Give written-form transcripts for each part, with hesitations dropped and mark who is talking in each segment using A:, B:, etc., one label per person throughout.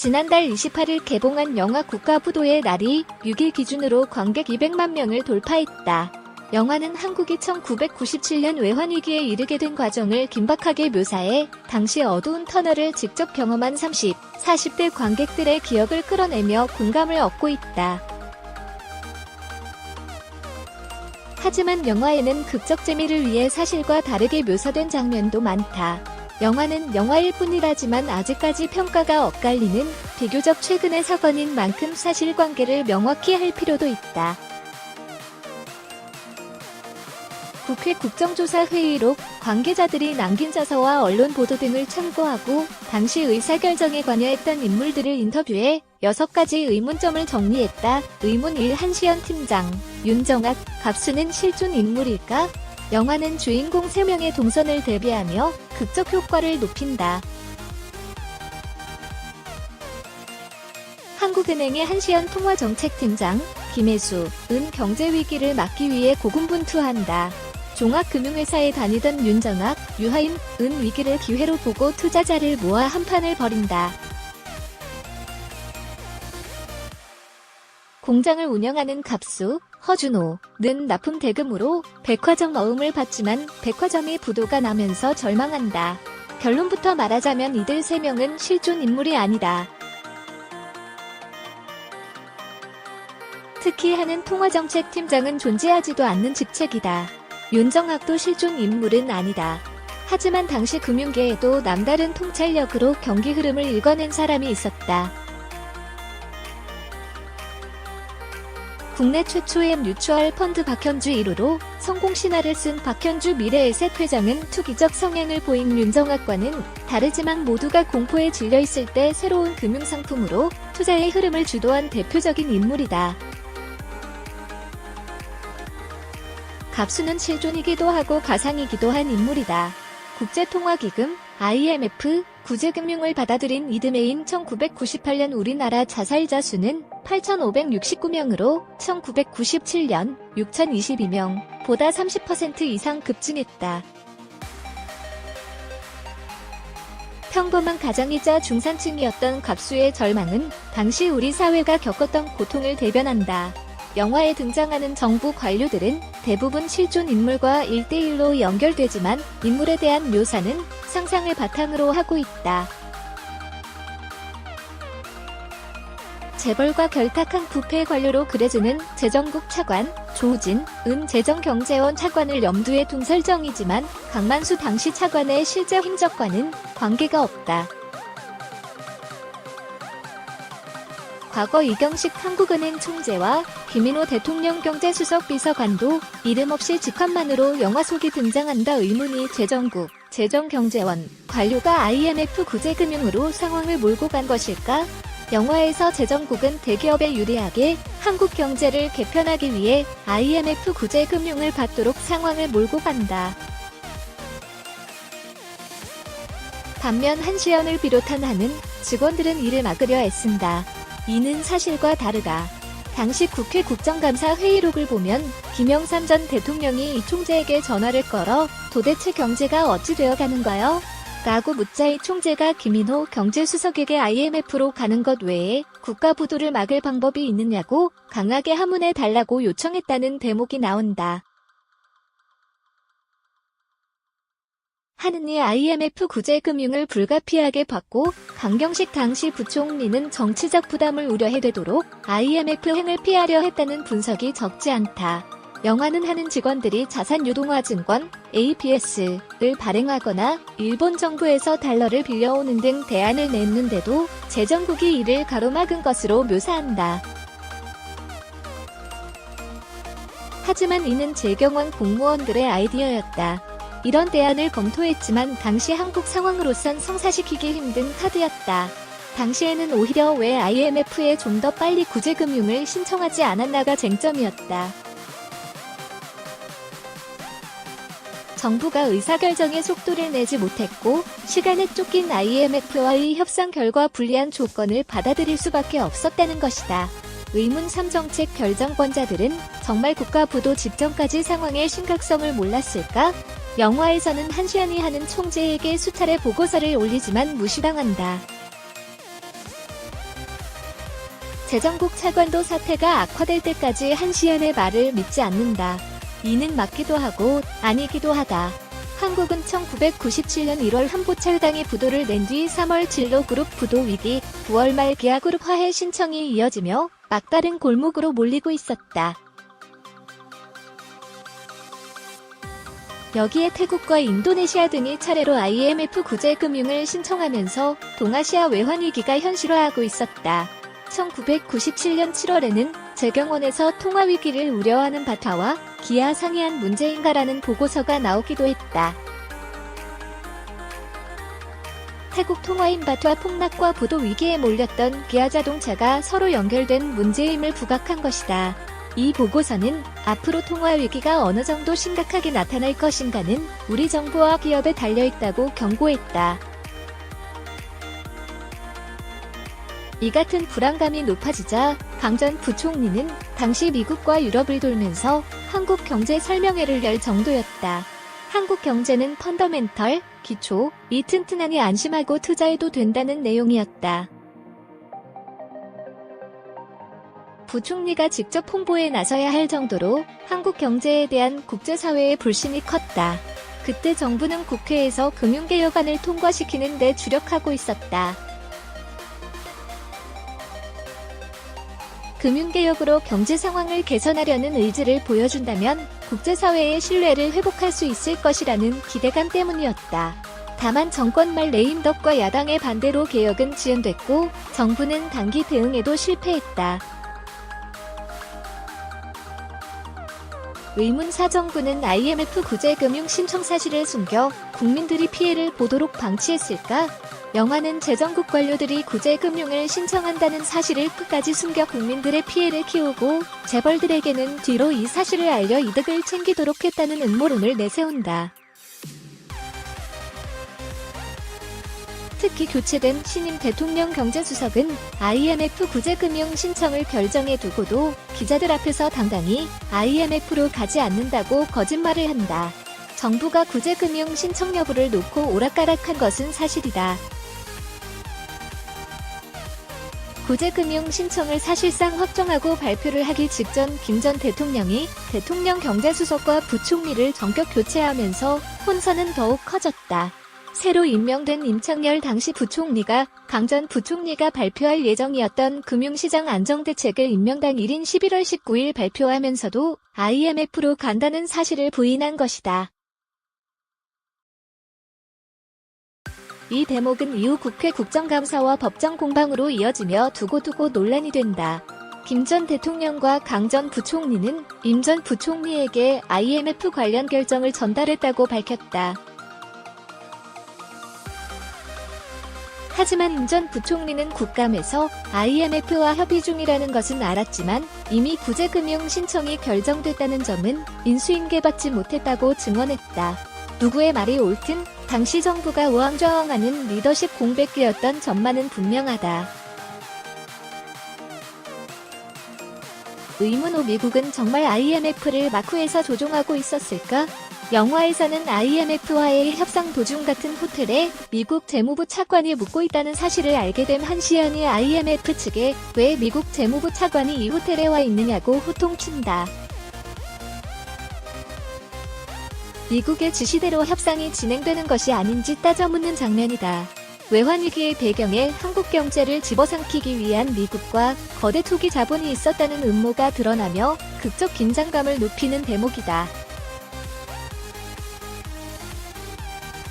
A: 지난달 28일 개봉한 영화 국가부도의 날이 6일 기준으로 관객 200만 명을 돌파했다. 영화는 한국이 1997년 외환위기에 이르게 된 과정을 긴박하게 묘사해 당시 어두운 터널을 직접 경험한 30, 40대 관객들의 기억을 끌어내며 공감을 얻고 있다. 하지만 영화에는 극적 재미를 위해 사실과 다르게 묘사된 장면도 많다. 영화는 영화일 뿐이라지만 아직까지 평가가 엇갈리는 비교적 최근의 사건인 만큼 사실관계를 명확히 할 필요도 있다. 국회 국정조사회의록 관계자들이 남긴 자서와 언론 보도 등을 참고하고 당시 의사결정에 관여했던 인물들을 인터뷰해 6가지 의문점을 정리했다. 의문 1. 한시연 팀장, 윤정학, 갑수는 실존 인물일까? 영화는 주인공 3명의 동선을 대비하며 극적 효과를 높인다. 한국은행의 한시연 통화정책팀장, 김혜수은 경제위기를 막기 위해 고군분투한다. 종합금융회사에 다니던 윤정학, 유하임은 위기를 기회로 보고 투자자를 모아 한판을 벌인다. 공장을 운영하는 갑수, 허준호는 납품 대금으로 백화점 어음을 받지만 백화점이 부도가 나면서 절망한다. 결론부터 말하자면 이들 3명은 실존 인물이 아니다. 특히 하는 통화정책팀장은 존재하지도 않는 직책이다. 윤정학도 실존 인물은 아니다. 하지만 당시 금융계에도 남다른 통찰력으로 경기 흐름을 읽어낸 사람이 있었다. 국내 최초의 뮤추얼 펀드 박현주 1호로 성공 신화를 쓴 박현주 미래에셋 회장은 투기적 성향을 보인 윤정학과는 다르지만 모두가 공포에 질려 있을 때 새로운 금융상품으로 투자의 흐름을 주도한 대표적인 인물이다. 갑수는 실존이기도 하고 가상이기도 한 인물이다. 국제통화기금, IMF, 구제금융을 받아들인 이듬해인 1998년 우리나라 자살자 수는 8,569명으로 1997년 6,022명보다 30% 이상 급증했다. 평범한 가장이자 중산층이었던 갑수의 절망은 당시 우리 사회가 겪었던 고통을 대변한다. 영화에 등장하는 정부 관료들은 대부분 실존 인물과 1대1로 연결되지만 인물에 대한 묘사는 상상을 바탕으로 하고 있다. 재벌과 결탁한 부패 관료로 그려지는 재정국 차관, 조우진은 재정경제원 차관을 염두에 둔 설정이지만 강만수 당시 차관의 실제 행적과는 관계가 없다. 과거 이경식 한국은행 총재와 김인호 대통령 경제수석 비서관도 이름 없이 직함만으로 영화 속에 등장한다. 의문이 재정국, 재정경제원, 관료가 IMF 구제금융으로 상황을 몰고 간 것일까? 영화에서 재정국은 대기업에 유리하게 한국 경제를 개편하기 위해 IMF 구제금융을 받도록 상황을 몰고 간다. 반면 한시연을 비롯한 하는 직원들은 이를 막으려 애쓴다. 이는 사실과 다르다. 당시 국회 국정감사 회의록을 보면 김영삼 전 대통령이 이 총재에게 전화를 걸어 도대체 경제가 어찌 되어가는가요? 라고 묻자 이 총재가 김인호 경제수석에게 IMF로 가는 것 외에 국가부도를 막을 방법이 있느냐고 강하게 하문해 달라고 요청했다는 대목이 나온다. 하느니 IMF 구제금융을 불가피하게 받고 강경식 당시 부총리는 정치적 부담을 우려해되도록 IMF 행을 피하려 했다는 분석이 적지 않다. 영화는 하는 직원들이 자산유동화증권 APS를 발행하거나 일본 정부에서 달러를 빌려오는 등 대안을 냈는데도 재정국이 이를 가로막은 것으로 묘사한다. 하지만 이는 재경원 공무원들의 아이디어였다. 이런 대안을 검토했지만 당시 한국 상황으로선 성사시키기 힘든 카드였다. 당시에는 오히려 왜 IMF에 좀 더 빨리 구제금융을 신청하지 않았나가 쟁점이었다. 정부가 의사결정에 속도를 내지 못했고 시간에 쫓긴 IMF와의 협상 결과 불리한 조건을 받아들일 수밖에 없었다는 것이다. 의문 3 정책 결정권자들은 정말 국가부도 직전까지 상황의 심각성을 몰랐을까? 영화에서는 한시연이 하는 총재에게 수차례 보고서를 올리지만 무시당한다. 재정국 차관도 사태가 악화될 때까지 한시연의 말을 믿지 않는다. 이는 맞기도 하고 아니기도 하다. 한국은 1997년 1월 한보철당이 부도를 낸 뒤 3월 진로그룹 부도 위기, 9월 말 기아그룹 화해 신청이 이어지며 막다른 골목으로 몰리고 있었다. 여기에 태국과 인도네시아 등이 차례로 IMF 구제금융을 신청하면서 동아시아 외환위기가 현실화하고 있었다. 1997년 7월에는 재경원에서 통화위기를 우려하는 바타와 기아 상의한 문제인가라는 보고서가 나오기도 했다. 태국 통화인 바타 폭락과 부도 위기에 몰렸던 기아 자동차가 서로 연결된 문제임을 부각한 것이다. 이 보고서는 앞으로 통화 위기가 어느 정도 심각하게 나타날 것인가는 우리 정부와 기업에 달려있다고 경고했다. 이 같은 불안감이 높아지자 강 전 부총리는 당시 미국과 유럽을 돌면서 한국 경제 설명회를 열 정도였다. 한국 경제는 펀더멘털, 기초, 이 튼튼하니 안심하고 투자해도 된다는 내용이었다. 부총리가 직접 홍보에 나서야 할 정도로 한국 경제에 대한 국제사회의 불신이 컸다. 그때 정부는 국회에서 금융개혁안을 통과시키는 데 주력하고 있었다. 금융개혁으로 경제 상황을 개선하려는 의지를 보여준다면 국제사회의 신뢰를 회복할 수 있을 것이라는 기대감 때문이었다. 다만 정권 말 레임덕과 야당의 반대로 개혁은 지연됐고 정부는 단기 대응에도 실패했다. 의문사정부는 IMF 구제금융 신청 사실을 숨겨 국민들이 피해를 보도록 방치했을까? 영화는 재정국 관료들이 구제금융을 신청한다는 사실을 끝까지 숨겨 국민들의 피해를 키우고 재벌들에게는 뒤로 이 사실을 알려 이득을 챙기도록 했다는 음모론을 내세운다. 특히 교체된 신임 대통령 경제수석은 IMF 구제금융 신청을 결정해 두고도 기자들 앞에서 당당히 IMF로 가지 않는다고 거짓말을 한다. 정부가 구제금융 신청 여부를 놓고 오락가락한 것은 사실이다. 구제금융 신청을 사실상 확정하고 발표를 하기 직전 김 전 대통령이 대통령 경제수석과 부총리를 전격 교체하면서 혼선은 더욱 커졌다. 새로 임명된 임창열 당시 부총리가 강 전 부총리가 발표할 예정이었던 금융시장 안정대책을 임명당 1인 11월 19일 발표하면서도 IMF로 간다는 사실을 부인한 것이다. 이 대목은 이후 국회 국정감사와 법정 공방으로 이어지며 두고두고 논란이 된다. 김 전 대통령과 강 전 부총리는 임 전 부총리에게 IMF 관련 결정을 전달했다고 밝혔다. 하지만 임 전 부총리는 국감에서 IMF와 협의 중이라는 것은 알았지만 이미 구제금융 신청이 결정됐다는 점은 인수인계받지 못했다고 증언했다. 누구의 말이 옳든 당시 정부가 우왕좌왕하는 리더십 공백기였던 점만은 분명하다. 의문 후 미국은 정말 IMF를 마쿠에서 조종하고 있었을까? 영화에서는 IMF와의 협상 도중 같은 호텔에 미국 재무부 차관이 묵고 있다는 사실을 알게 된 한시연이 IMF 측에 왜 미국 재무부 차관이 이 호텔에 와 있느냐고 호통친다. 미국의 지시대로 협상이 진행되는 것이 아닌지 따져 묻는 장면이다. 외환위기의 배경에 한국 경제를 집어삼키기 위한 미국과 거대 투기 자본이 있었다는 음모가 드러나며 극적 긴장감을 높이는 대목이다.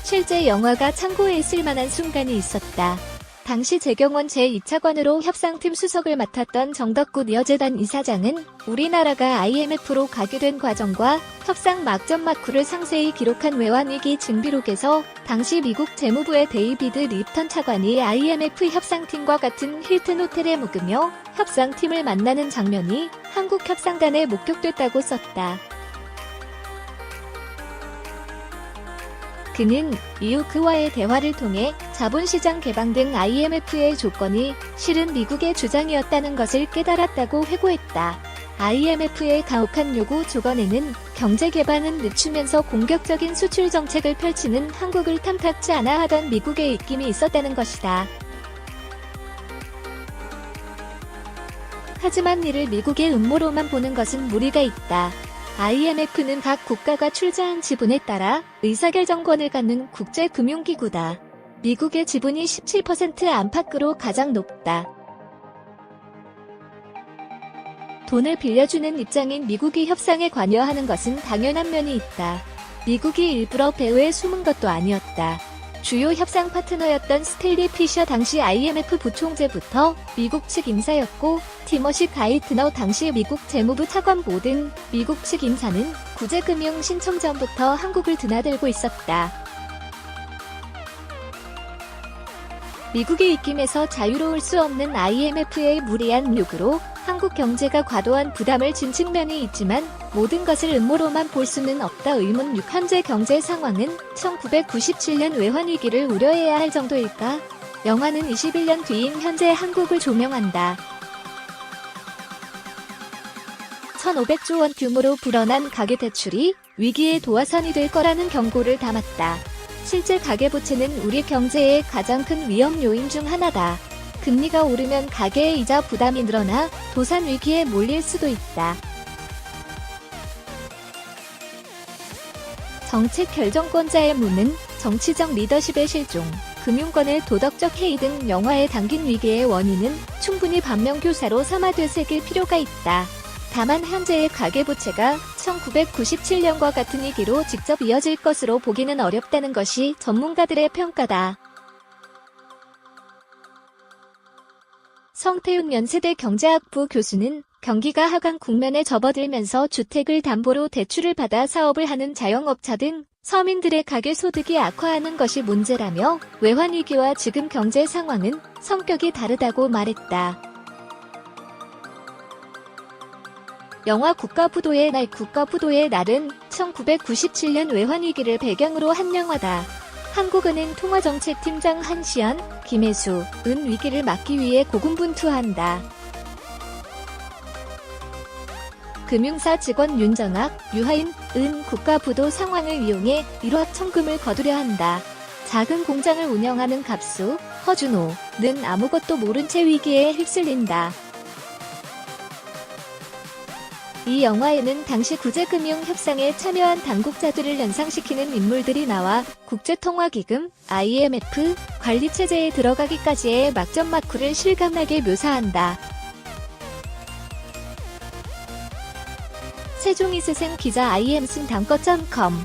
A: 실제 영화가 참고해 있을 만한 순간이 있었다. 당시 재경원 제2차관으로 협상팀 수석을 맡았던 정덕구 여재단 이사장은 우리나라가 IMF로 가게 된 과정과 협상 막전 막후를 상세히 기록한 외환위기 증비록에서 당시 미국 재무부의 데이비드 립턴 차관이 IMF 협상팀과 같은 힐튼 호텔에 묵으며 협상팀을 만나는 장면이 한국 협상단에 목격됐다고 썼다. 그는 이후 그와의 대화를 통해 자본시장 개방 등 IMF의 조건이 실은 미국의 주장이었다는 것을 깨달았다고 회고했다. IMF의 가혹한 요구 조건에는 경제 개방은 늦추면서 공격적인 수출 정책을 펼치는 한국을 탐탁지 않아 하던 미국의 입김이 있었다는 것이다. 하지만 이를 미국의 음모로만 보는 것은 무리가 있다. IMF는 각 국가가 출자한 지분에 따라 의사결정권을 갖는 국제금융기구다. 미국의 지분이 17% 안팎으로 가장 높다. 돈을 빌려주는 입장인 미국이 협상에 관여하는 것은 당연한 면이 있다. 미국이 일부러 배후에 숨은 것도 아니었다. 주요 협상 파트너였던 스탠리 피셔 당시 IMF 부총재부터 미국 측 인사였고, 티머시 가이트너 당시 미국 재무부 차관보 등 미국 측 인사는 구제금융 신청 전부터 한국을 드나들고 있었다. 미국의 입김에서 자유로울 수 없는 IMF의 무리한 요구로 한국 경제가 과도한 부담을 진 측면이 있지만 모든 것을 음모로만 볼 수는 없다. 의문 6. 현재 경제 상황은 1997년 외환위기를 우려해야 할 정도일까? 영화는 21년 뒤인 현재 한국을 조명한다. 1,500조 원 규모로 불어난 가계대출이 위기의 도화선이 될 거라는 경고를 담았다. 실제 가계부채는 우리 경제의 가장 큰 위험 요인 중 하나다. 금리가 오르면 가계의 이자 부담이 늘어나 도산 위기에 몰릴 수도 있다. 정책 결정권자의 무능, 정치적 리더십의 실종, 금융권의 도덕적 해이 등 영화에 담긴 위기의 원인은 충분히 반면교사로 삼아 되새길 필요가 있다. 다만 현재의 가계부채가 1997년과 같은 위기로 직접 이어질 것으로 보기는 어렵다는 것이 전문가들의 평가다. 성태훈 연세대 경제학부 교수는 경기가 하강 국면에 접어들면서 주택을 담보로 대출을 받아 사업을 하는 자영업자 등 서민들의 가계소득이 악화하는 것이 문제라며 외환위기와 지금 경제 상황은 성격이 다르다고 말했다. 영화 국가부도의 날. 국가부도의 날은 1997년 외환위기를 배경으로 한 영화다. 한국은행 통화정책팀장 한시연, 김혜수, 은 위기를 막기 위해 고군분투한다. 금융사 직원 윤정학, 유하인, 은 국가부도 상황을 이용해 1억 천금을 거두려 한다. 작은 공장을 운영하는 갑수, 허준호, 는 아무것도 모른 채 위기에 휩쓸린다. 이 영화에는 당시 구제금융 협상에 참여한 당국자들을 연상시키는 인물들이 나와 국제통화기금, IMF, 관리체제에 들어가기까지의 막전막후를 실감나게 묘사한다. 세종이스생 기자 IM승 담거.com